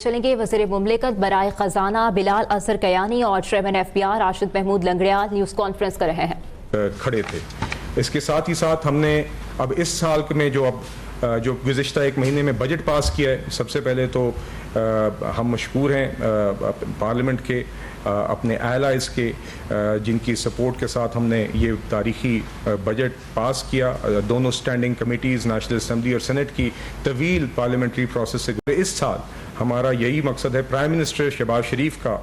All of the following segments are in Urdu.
چلیں گے وزیر مملکت برائے خزانہ بلال اظہر کیانی اور chairman F B R Rashid Mahmood Langrial news conference کر رہے ہیں کھڑے تھے۔ اس کے ساتھ ہی ساتھ ہم نے اب اس سال میں جو گزشتہ ایک مہینے میں بجٹ پاس کیا ہے، سب سے پہلے تو ہم مشکور ہیں پارلیمنٹ کے اپنے ایلائز کے جن کی سپورٹ کے ساتھ ہم نے یہ تاریخی بجٹ پاس کیا۔ دونوں سٹینڈنگ کمیٹیز نیشنل اسمبلی اور سینٹ کی طویل پارلیمنٹری پروسیس سے اس سال ہمارا یہی مقصد ہے۔ پرائم منسٹر شہباز شریف کا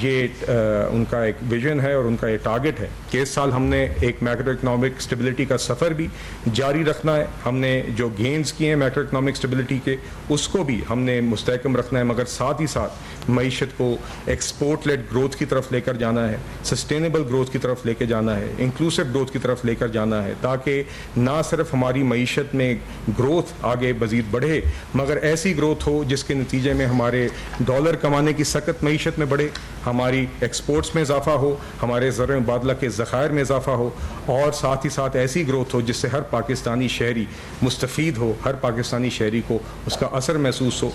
یہ ان کا ایک ویژن ہے اور ان کا یہ ٹارگٹ ہے کہ اس سال ہم نے ایک میکرو اکنامک اسٹیبلٹی کا سفر بھی جاری رکھنا ہے۔ ہم نے جو گینز کیے ہیں میکرو اکنامک اسٹیبلٹی کے اس کو بھی ہم نے مستحکم رکھنا ہے، مگر ساتھ ہی ساتھ معیشت کو ایکسپورٹ لیڈ گروتھ کی طرف لے کر جانا ہے، سسٹینیبل گروتھ کی طرف لے کے جانا ہے، انکلوسیو گروتھ کی طرف لے کر جانا ہے، تاکہ نہ صرف ہماری معیشت میں گروتھ آگے مزید بڑھے مگر ایسی گروتھ ہو جس کے نتیجے میں ہمارے ڈالر کمانے کی سخت معیشت میں بڑھے، ہماری ایکسپورٹس میں اضافہ ہو، ہمارے زر مبادلہ کے ذخائر میں اضافہ ہو، اور ساتھ ہی ساتھ ایسی گروتھ ہو جس سے ہر پاکستانی شہری مستفید ہو، ہر پاکستانی شہری کو اس کا اثر محسوس ہو،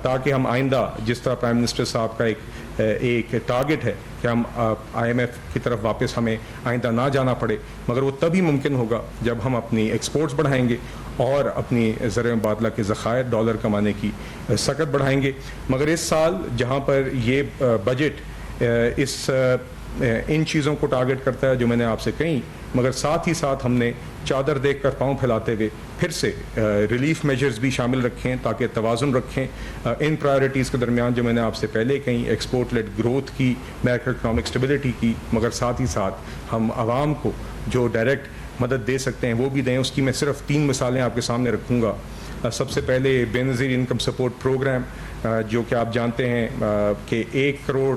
تاکہ ہم آئندہ جس طرح پرائم منسٹر صاحب کا ایک ٹارگٹ ہے کہ ہم آئی ایم ایف کی طرف واپس ہمیں آئندہ نہ جانا پڑے، مگر وہ تبھی ممکن ہوگا جب ہم اپنی ایکسپورٹس بڑھائیں گے اور اپنی زر مبادلہ کے ذخائر ڈالر کمانے کی سکت بڑھائیں گے۔ مگر اس سال جہاں پر یہ بجٹ ان چیزوں کو ٹارگٹ کرتا ہے جو میں نے آپ سے کہیں، مگر ساتھ ہی ساتھ ہم نے چادر دیکھ کر پاؤں پھیلاتے ہوئے پھر سے ریلیف میجرز بھی شامل رکھیں تاکہ توازن رکھیں ان پرائرٹیز کے درمیان جو میں نے آپ سے پہلے کہیں، ایکسپورٹ لیڈ گروتھ کی، میکرو اکنامک اسٹیبلٹی کی، مگر ساتھ ہی ساتھ ہم عوام کو جو ڈائریکٹ مدد دے سکتے ہیں وہ بھی دیں۔ اس کی میں صرف 3 مثالیں آپ کے سامنے رکھوں گا۔ سب سے پہلے بے نظیر انکم سپورٹ پروگرام، جو کہ آپ جانتے ہیں کہ 1 کروڑ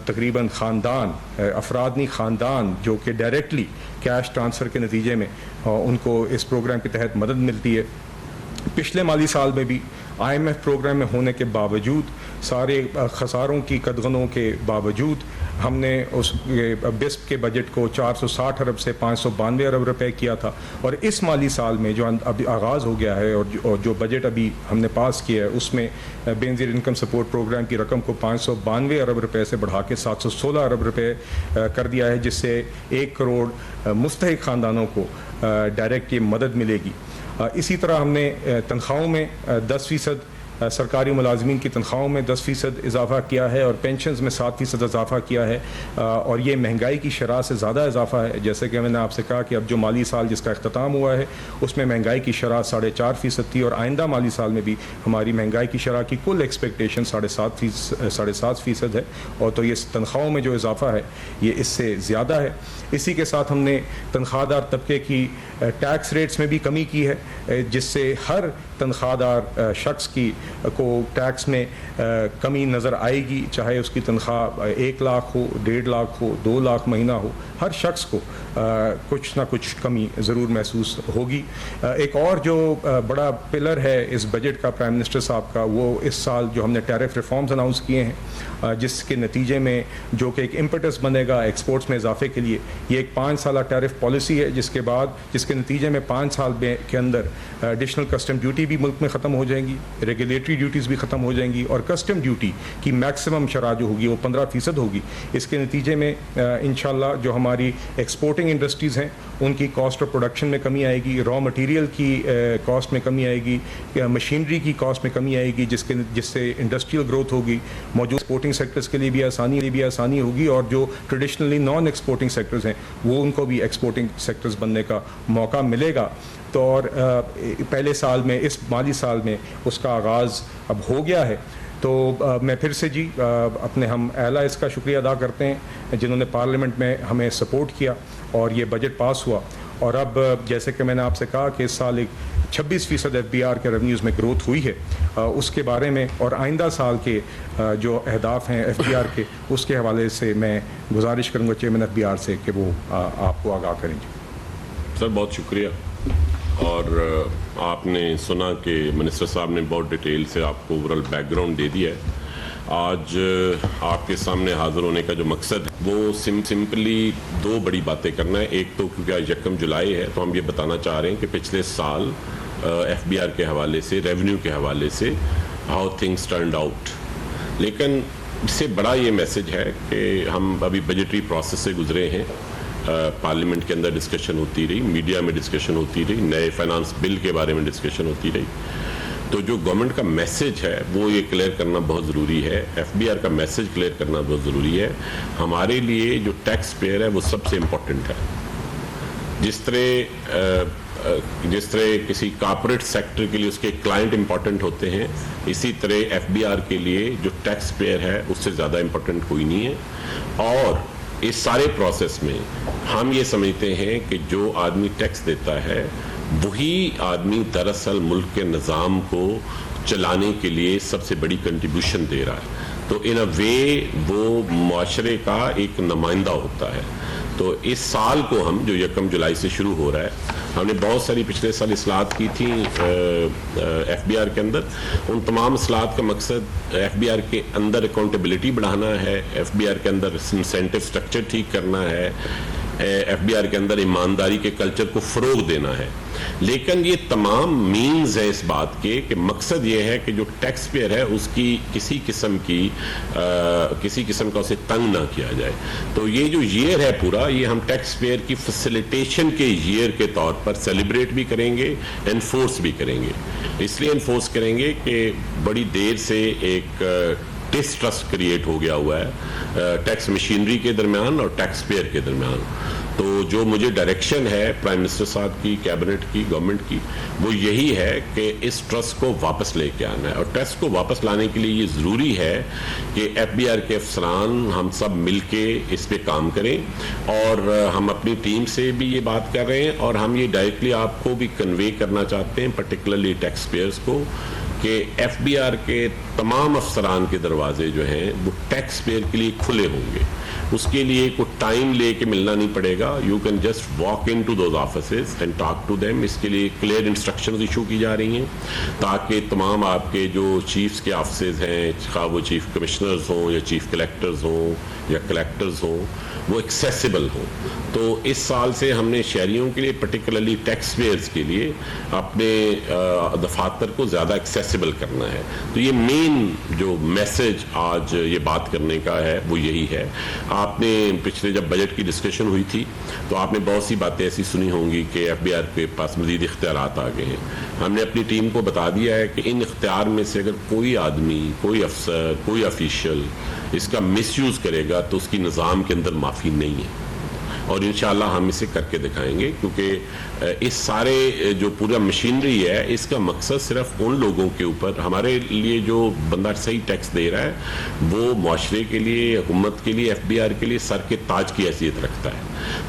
تقریباً خاندان، افراد نہیں خاندان جو کہ ڈائریکٹلی کیش ٹرانسفر کے نتیجے میں ان کو اس پروگرام کے تحت مدد ملتی ہے۔ پچھلے مالی سال میں بھی آئی ایم ایف پروگرام میں ہونے کے باوجود، سارے خساروں کی قدغنوں کے باوجود، ہم نے اس بسپ کے بجٹ کو 460 ارب سے 592 ارب روپے کیا تھا، اور اس مالی سال میں جو ابھی آغاز ہو گیا ہے اور جو بجٹ ابھی ہم نے پاس کیا ہے اس میں بے نظیر انکم سپورٹ پروگرام کی رقم کو 592 ارب روپے سے بڑھا کے 716 ارب روپے کر دیا ہے، جس سے 1 کروڑ مستحق خاندانوں کو ڈائریکٹ یہ مدد ملے گی۔ اسی طرح ہم نے تنخواہوں میں 10% سرکاری ملازمین کی تنخواہوں میں 10% اضافہ کیا ہے، اور پینشنز میں 7% اضافہ کیا ہے، اور یہ مہنگائی کی شرح سے زیادہ اضافہ ہے۔ جیسے کہ میں نے آپ سے کہا کہ اب جو مالی سال جس کا اختتام ہوا ہے اس میں مہنگائی کی شرح 4.5% تھی، اور آئندہ مالی سال میں بھی ہماری مہنگائی کی شرح کی کل ایکسپیکٹیشن 7.5% ہے، اور تو یہ تنخواہوں میں جو اضافہ ہے یہ اس سے زیادہ ہے۔ اسی کے ساتھ ہم نے تنخواہ دار طبقے کی ٹیکس ریٹس میں بھی کمی کی ہے، جس سے ہر تنخواہ دار شخص کو ٹیکس میں کمی نظر آئے گی، چاہے اس کی تنخواہ 1 لاکھ ہو، 1.5 لاکھ ہو، 2 لاکھ مہینہ ہو، ہر شخص کو کچھ نہ کچھ کمی ضرور محسوس ہوگی۔ ایک اور جو بڑا پلر ہے اس بجٹ کا پرائم منسٹر صاحب کا، وہ اس سال جو ہم نے ٹیرف ریفارمز اناؤنس کیے ہیں، جس کے نتیجے میں جو کہ ایک امپیٹس بنے گا ایکسپورٹس میں اضافے کے لیے۔ یہ ایک 5 سالہ ٹیرف پالیسی ہے جس کے نتیجے میں 5 سال کے اندر ایڈیشنل کسٹم ڈیوٹی بھی ملک میں ختم ہو جائیں گی، ریگولیٹری ڈیوٹیز بھی ختم ہو جائیں گی، اور کسٹم ڈیوٹی کی میکسیمم شرح جو ہوگی وہ 15% ہوگی۔ اس کے نتیجے میں انشاءاللہ جو ہماری ایکسپورٹنگ انڈسٹریز ہیں ان کی کاسٹ آف پروڈکشن میں کمی آئے گی، را مٹیریل کی کاسٹ میں کمی آئے گی، مشینری کی کاسٹ میں کمی آئے گی، جس سے انڈسٹریل گروتھ ہوگی، موجود ایکسپورٹنگ سیکٹرز کے لیے بھی آسانی ہوگی، اور جو ٹریڈیشنلی نان ایکسپورٹنگ سیکٹرز ہیں وہ ان کو بھی ایکسپورٹنگ سیکٹرز بننے کا موقع ملے گا۔ تو اور پہلے سال میں، اس مالی سال میں اس کا آغاز اب ہو گیا ہے۔ تو میں پھر سے اپنے ہم ایلائز کا شکریہ ادا کرتے ہیں جنہوں نے پارلیمنٹ میں ہمیں سپورٹ کیا اور یہ بجٹ پاس ہوا، اور اب جیسے کہ میں نے آپ سے کہا کہ اس سال 26% ایف بی آر کے ریونیوز میں گروتھ ہوئی ہے، اس کے بارے میں اور آئندہ سال کے جو اہداف ہیں ایف بی آر کے، اس کے حوالے سے میں گزارش کروں گا چیئرمین ایف بی آر سے کہ وہ آپ کو آگاہ کریں گے۔ سر بہت شکریہ، اور آپ نے سنا کہ منسٹر صاحب نے بہت ڈیٹیل سے آپ کو اوورال بیک گراؤنڈ دے دیا ہے۔ آج آپ کے سامنے حاضر ہونے کا جو مقصد ہے وہ سمپلی 2 بڑی باتیں کرنا ہے۔ ایک تو کیونکہ آج 1 جولائی ہے تو ہم یہ بتانا چاہ رہے ہیں کہ پچھلے سال ایف بی آر کے حوالے سے، ریونیو کے حوالے سے how things turned out. لیکن اس سے بڑا یہ میسج ہے کہ ہم ابھی بجٹری پروسیس سے گزرے ہیں. پارلیمنٹ کے اندر ڈسکشن ہوتی رہی, میڈیا میں ڈسکشن ہوتی رہی, نئے فائنانس بل کے بارے میں ڈسکشن ہوتی رہی. تو جو گورنمنٹ کا میسج ہے وہ یہ کلیئر کرنا بہت ضروری ہے, ایف بی آر کا میسج کلیئر کرنا بہت ضروری ہے. ہمارے لیے جو ٹیکس پیئر ہے وہ سب سے امپورٹنٹ ہے. جس طرح کسی کارپوریٹ سیکٹر کے لیے اس کے کلائنٹ امپورٹنٹ ہوتے ہیں, اسی طرح ایف بی آر کے لیے جو ٹیکس پیئر ہے اس سے زیادہ امپورٹنٹ کوئی نہیں ہے. اور اس سارے پروسیس میں ہم یہ سمجھتے ہیں کہ جو آدمی ٹیکس دیتا ہے وہی آدمی دراصل ملک کے نظام کو چلانے کے لیے سب سے بڑی کنٹریبیوشن دے رہا ہے. تو ان اے وے وہ معاشرے کا ایک نمائندہ ہوتا ہے. تو اس سال کو ہم جو 1 جولائی سے شروع ہو رہا ہے, ہم نے بہت ساری پچھلے سال اصلاحات کی تھیں ایف بی آر کے اندر. ان تمام اصلاحات کا مقصد ایف بی آر کے اندر اکاؤنٹیبلٹی بڑھانا ہے, ایف بی آر کے اندر انسینٹیو سٹرکچر ٹھیک کرنا ہے, ایف بی آر کے اندر ایمانداری کے کلچر کو فروغ دینا ہے. لیکن یہ تمام مینز ہے اس بات کے کہ مقصد یہ ہے کہ جو ٹیکس پیئر ہے اس کی کسی قسم کا اسے تنگ نہ کیا جائے. تو یہ جو ایئر ہے پورا, یہ ہم ٹیکس پیئر کی فیسیلیٹیشن کے ایئر کے طور پر سیلیبریٹ بھی کریں گے, انفورس بھی کریں گے. اس لیے انفورس کریں گے کہ بڑی دیر سے ایک ڈسٹرسٹ کریٹ ہو گیا ہوا ہے ٹیکس مشینری کے درمیان اور ٹیکس پیئر کے درمیان. تو جو مجھے ڈائریکشن ہے پرائم منسٹر صاحب کی, کیبنٹ کی, گورنمنٹ کی, وہ یہی ہے کہ اس ٹرسٹ کو واپس لے کے آنا ہے. اور ٹرسٹ کو واپس لانے کے لیے یہ ضروری ہے کہ ایف بی آر کے افسران ہم سب مل کے اس پہ کام کریں. اور ہم اپنی ٹیم سے بھی یہ بات کر رہے ہیں اور ہم یہ ڈائریکٹلی آپ کو بھی کنوے کرنا چاہتے ہیں, پرٹیکولرلی ٹیکس پیئرز کو, کہ ایف بی آر کے تمام افسران کے دروازے جو ہیں وہ ٹیکس پیئر کے لیے کھلے ہوں گے. اس کے لیے کوئی ٹائم لے کے ملنا نہیں پڑے گا. You can just walk in to those offices and talk to them. اس کے لیے کلیئر انسٹرکشنز ایشو کی جا رہی ہیں تاکہ تمام آپ کے جو چیفز کے آفیسز ہیں, خواہ وہ چیف کمشنرز ہوں یا چیف کلیکٹرز ہوں یا کلیکٹرز ہوں, وہ ایکسیسیبل ہوں. تو اس سال سے ہم نے شہریوں کے لیے, پرٹیکولرلی ٹیکس پیئرز کے لیے, اپنے دفاتر کو زیادہ ایکسیسیبل کرنا ہے. تو یہ مین جو میسج آج یہ بات کرنے کا ہے وہ یہی ہے. آپ نے پچھلے جب بجٹ کی ڈسکشن ہوئی تھی تو آپ نے بہت سی باتیں ایسی سنی ہوں گی کہ ایف بی آر کے پاس مزید اختیارات آ گئے ہیں. ہم نے اپنی ٹیم کو بتا دیا ہے کہ ان اختیار میں سے اگر کوئی آدمی, کوئی افسر, کوئی آفیشیل اس کا مس یوز کرے گا تو اس کی نظام کے اندر معافی نہیں ہے. اور انشاءاللہ ہم اسے کر کے دکھائیں گے, کیونکہ اس سارے جو پورا مشینری ہے اس کا مقصد صرف ان لوگوں کے اوپر, ہمارے لیے جو بندہ صحیح ٹیکس دے رہا ہے وہ معاشرے کے لیے, حکومت کے لیے, ایف بی آر کے لیے سر کے تاج کی حیثیت رکھتا ہے.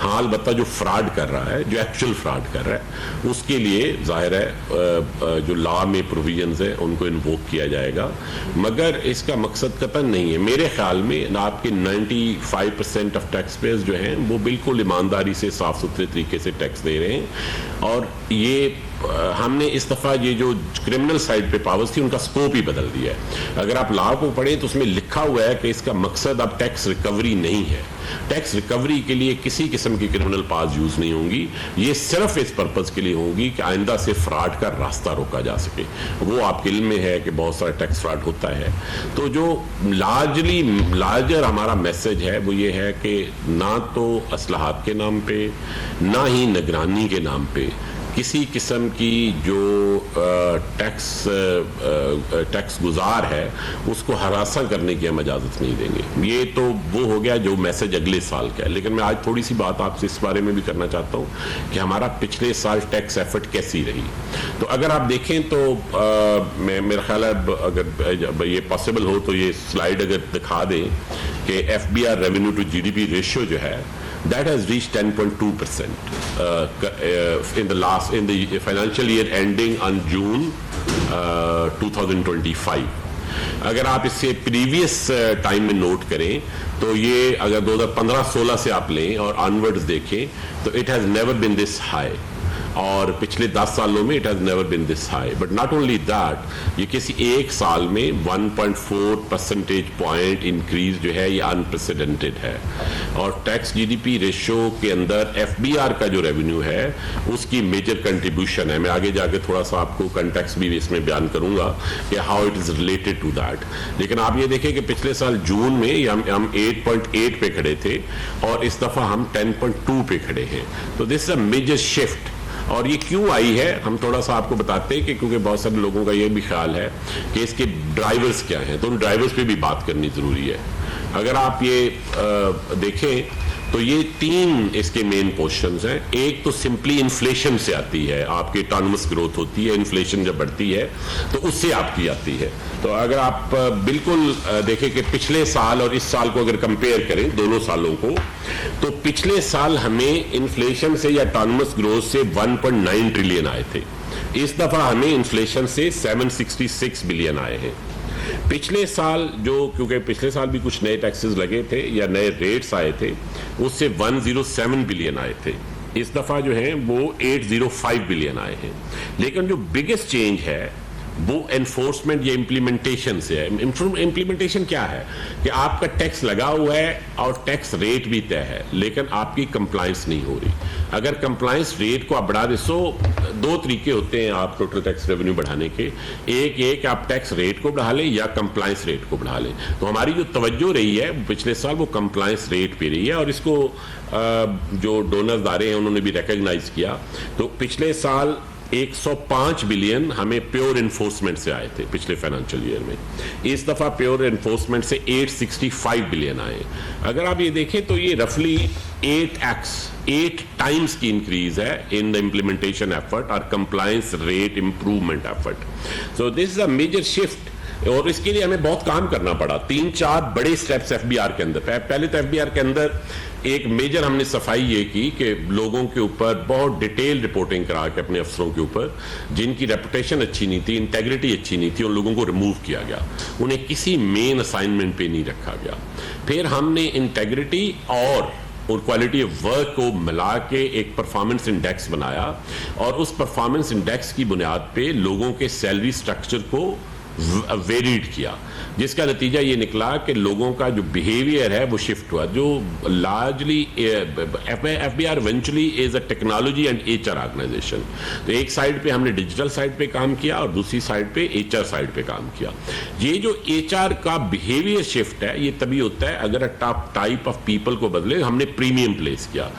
ہاں البتہ جو فراڈ کر رہا ہے, جو ایکچوئل فراڈ کر رہا ہے, اس کے لیے ظاہر ہے جو لا میں پروویژنز ہیں ان کو انووک کیا جائے گا. مگر اس کا مقصد قطعاً نہیں ہے میرے خیال میں. آپ کے 95% آف ٹیکس پیئرز جو ہیں وہ بالکل ایمانداری سے, صاف ستھرے طریقے سے ٹیکس دے رہے ہیں. اور یہ ہم نے اس دفعہ یہ جو کرمنل سائڈ پہ پاورز تھی ان کا سکوپ ہی بدل دیا ہے. اگر آپ لا کو پڑھیں تو اس میں لکھا ہوا ہے کہ اس کا مقصد اب ٹیکس ریکوری نہیں ہے. ٹیکس ریکوری کے لیے کسی قسم کی کرمنل پاز یوز نہیں ہوں گی. یہ صرف اس پرپز کے لیے ہوگی کہ آئندہ سے فراڈ کا راستہ روکا جا سکے. وہ آپ کے علم میں ہے کہ بہت سارا ٹیکس فراڈ ہوتا ہے. تو جو لارجر ہمارا میسج ہے وہ یہ ہے کہ نہ تو اصلاحات کے نام پہ, نہ ہی نگرانی کے نام پہ کسی قسم کی جو ٹیکس گزار ہے اس کو ہراساں کرنے کی ہم اجازت نہیں دیں گے. یہ تو وہ ہو گیا جو میسج اگلے سال کا ہے. لیکن میں آج تھوڑی سی بات آپ سے اس بارے میں بھی کرنا چاہتا ہوں کہ ہمارا پچھلے سال ٹیکس ایفرٹ کیسی رہی. تو اگر آپ دیکھیں تو میرا خیال ہے اگر یہ پاسبل ہو تو یہ سلائیڈ اگر دکھا دیں کہ F B R revenue to G D P ratio جو ہے that has reached 10.2% in the financial year ending on June 2025. اگر آپ اس سے پریویس ٹائم میں نوٹ کریں تو یہ اگر 2015-16 سے آپ لیں اور آنورڈز دیکھیں تو it has never been this high. اور پچھلے 10 سالوں میں it has never been this high. But not only that, یہ کسی ایک سال میں 1.4 percentage point increase جو ہے یہ unprecedented ہے. اور tax G D P ratio کے اندر ایف بی آر کا جو ریونیو ہے اس کی میجر کنٹریبیوشن ہے. میں آگے جا کے تھوڑا سا آپ کو کنٹیکسٹ بھی اس میں بیان کروں گا کہ how it is related to that. لیکن آپ یہ دیکھیں کہ پچھلے سال جون میں ہم 8.8 پہ کھڑے تھے اور اس دفعہ ہم 10.2 پہ کھڑے ہیں. تو دس از اے میجر شفٹ. اور یہ کیوں آئی ہے ہم تھوڑا سا آپ کو بتاتے ہیں کہ کیونکہ بہت سارے لوگوں کا یہ بھی خیال ہے کہ اس کے ڈرائیورز کیا ہیں, تو ان ڈرائیورز پہ بھی بات کرنی ضروری ہے. اگر آپ یہ دیکھیں تو یہ 3 اس کے مین پوزیشنز ہیں. ایک تو سمپلی انفلیشن سے آتی ہے, آپ کی اٹانومس گروتھ ہوتی ہے, انفلیشن جب بڑھتی ہے تو اس سے آپ کی آتی ہے. تو اگر آپ بالکل دیکھیں کہ پچھلے سال اور اس سال کو اگر کمپیئر کریں دونوں سالوں کو, تو پچھلے سال ہمیں انفلیشن سے یا اٹانومس گروتھ سے 1.9 ٹریلین آئے تھے. اس دفعہ ہمیں انفلیشن سے 766 بلین آئے ہیں. پچھلے سال جو کیونکہ پچھلے سال بھی کچھ نئے ٹیکسز لگے تھے یا نئے ریٹس آئے تھے, اس سے 107 بلین آئے تھے. اس دفعہ جو ہیں وہ 805 بلین آئے ہیں. لیکن جو بگیسٹ چینج ہے وہ انفورسمنٹ یا امپلیمنٹیشن سے ہے. امپلیمنٹیشن کیا ہے کہ آپ کا ٹیکس لگا ہوا ہے اور ٹیکس ریٹ بھی طے ہے, لیکن آپ کی کمپلائنس نہیں ہو رہی. اگر کمپلائنس ریٹ کو آپ بڑھا دیں, 2 طریقے ہوتے ہیں آپ ٹوٹل ٹیکس ریونیو بڑھانے کے. ایک یہ کہ آپ ٹیکس ریٹ کو بڑھا لیں یا کمپلائنس ریٹ کو بڑھا لیں. تو ہماری جو توجہ رہی ہے پچھلے سال وہ کمپلائنس ریٹ پہ رہی ہے, اور اس کو جو ڈونرز ادارے ہیں انہوں نے بھی ریکگنائز کیا. تو پچھلے سال 105 بلین ہمیں پیور انفورسمنٹ سے آئے تھے پچھلے فائنانشل ایئر میں. اس دفعہ پیور انفورسمنٹ سے 865 بلین آئے. اگر آپ یہ دیکھیں تو یہ رفلی 8 ٹائمز کی انکریز ہے ان دا امپلیمنٹیشن ایفرٹ اور کمپلائنس ریٹ امپروومنٹ ایفرٹ. سو دس از اے میجر شفٹ, اور اس کے لیے ہمیں بہت کام کرنا پڑا. 3-4 بڑے سٹیپس ایف بی آر کے اندر. پہلے تو ایف بی آر کے اندر ایک میجر ہم نے صفائی یہ کی کہ لوگوں کے اوپر بہت ڈیٹیل رپورٹنگ کرا کے اپنے افسروں کے اوپر جن کی ریپوٹیشن اچھی نہیں تھی, انٹیگریٹی اچھی نہیں تھی, ان لوگوں کو ریموو کیا گیا. انہیں کسی مین اسائنمنٹ پہ نہیں رکھا گیا. پھر ہم نے انٹیگریٹی اور کوالٹی آف ورک کو ملا کے ایک پرفارمنس انڈیکس بنایا, اور اس پرفارمنس انڈیکس کی بنیاد پہ لوگوں کے سیلری سٹرکچر کو ویریڈ کیا, جس کا نتیجہ یہ نکلا کہ لوگوں کا جو بیہیویئر ہے وہ شفٹ ہوا. جو largely F B R eventually is a technology and H R organisation. تو ایک سائڈ پہ ہم نے ڈیجیٹل سائڈ پہ کام کیا اور دوسری سائڈ پہ ایچ آر سائڈ پہ کام کیا. یہ جو ایچ آر کا بیہیویئر شفٹ ہے یہ تبھی ہوتا ہے اگر ٹائپ آف پیپل کو بدلے. ہم نے پریمیم پلیس کیا.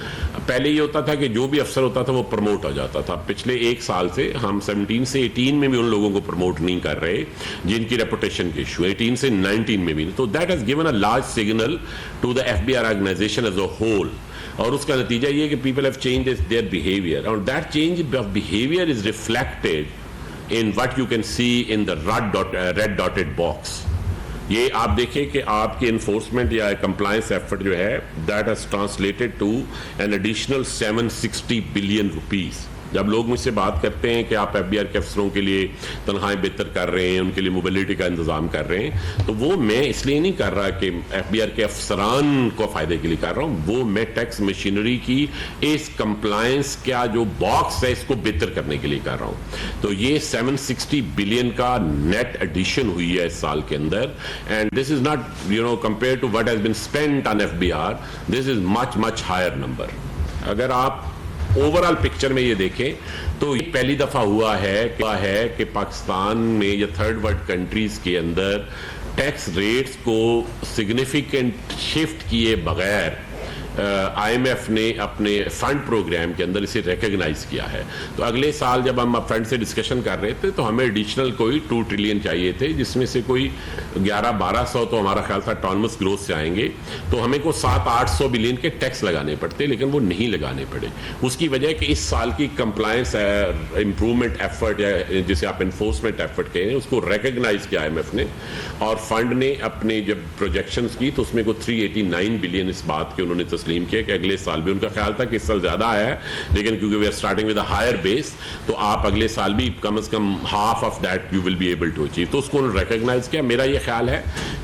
پہلے یہ ہوتا تھا کہ جو بھی افسر ہوتا تھا وہ پروموٹ ہو جاتا تھا. پچھلے 1 سال سے ہم 17 سے 18 میں بھی ان لوگوں کو پروموٹ نہیں کر رہے جن کی ریپوٹیشن کے ایشو 18 سے 19 میں بھی. تو that has given a large signal to the F B R organization as a whole, اور اس کا نتیجہ یہ کہ people have changed their behaviour, اور that change of behaviour is reflected in what you can see in the red dotted box. یہ آپ دیکھیں کہ آپ کے انفورسمنٹ یا کمپلائنس ایفرٹ جو ہے that has translated to an additional 760 billion rupees. جب لوگ مجھ سے بات کرتے ہیں کہ آپ ایف بی آر کے افسروں کے لیے تنخواہیں بہتر کر رہے ہیں, ان کے لیے موبلٹی کا انتظام کر رہے ہیں, تو وہ میں اس لیے نہیں کر رہا کہ ایف بی آر کے افسران کو فائدے کے لیے کر رہا ہوں, وہ میں ٹیکس مشینری کی اس کمپلائنس کا جو باکس ہے اس کو بہتر کرنے کے لیے کر رہا ہوں. تو یہ 760 بلین کا نیٹ ایڈیشن ہوئی ہے اس سال کے اندر, and this is not compare to what has been spend on F B R, this is much higher number. اگر آپ اوورال پکچر میں یہ دیکھیں تو یہ پہلی دفعہ ہوا ہے کہ پاکستان میں یا تھرڈ ورلڈ کنٹریز کے اندر ٹیکس ریٹس کو سگنیفیکنٹ شفٹ کیے بغیر آئی ایم ایف نے اپنے فنڈ پروگرام کے اندر اسے ریکگنائز کیا ہے. تو اگلے سال جب ہم فنڈ سے ڈسکشن کر رہے تھے تو ہمیں ایڈیشنل کوئی 2 ٹریلین چاہیے تھے, جس میں سے کوئی 1100-1200 تو ہمارا خیال تھا اٹانومس گروتھ سے آئیں گے. تو ہمیں کو 700-800 بلین کے ٹیکس لگانے پڑتے, لیکن وہ نہیں لگانے پڑے. اس کی وجہ کہ اس سال کی کمپلائنس امپروومنٹ ایفرٹ یا جسے آپ انفورسمنٹ ایفرٹ کہیں اس کو ریکگنائز کیا آئی ایم ایف نے, اور فنڈ نے اپنے جب پروجیکشنز کی تو اس میں کو 389 بلین اس بات کے انہوں نے تسلیم کیا کہ اگلے سال بھی, ان کا خیال تھا کہ اس سال زیادہ آیا ہے لیکن کیونکہ we are starting with a higher base تو آپ اگلے سال بھی کم از کم half of that you will be able to achieve. تو اس کو انہوں نے ریکگنائز کیا. میرا یہ خیال ہے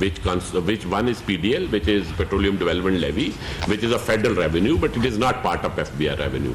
which one is PDL, which is Petroleum Development Levy, which is a federal revenue, but it is not part of FBR revenue.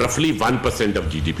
roughly 1% of GDP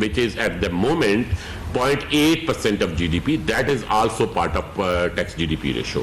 which is at the moment 0.8% of GDP, that is also part of tax GDP ratio.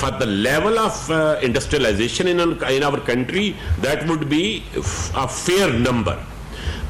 for the level of industrialization in our country. That would be a fair number.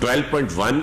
12.1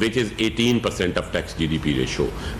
which is 18% of tax GDP ratio.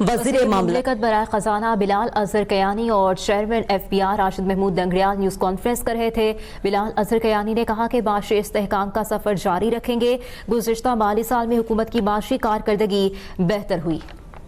وزیر معاملہ مملکت برائے خزانہ بلال اظہر کیانی اور chairman F B R Rashid Mahmood Langrial news conference کر رہے تھے۔ بلال اظہر کیانی نے کہا کہ معاشی استحکام کا سفر جاری رکھیں گے۔ گزشتہ مالی سال میں حکومت کی معاشی کارکردگی بہتر ہوئی۔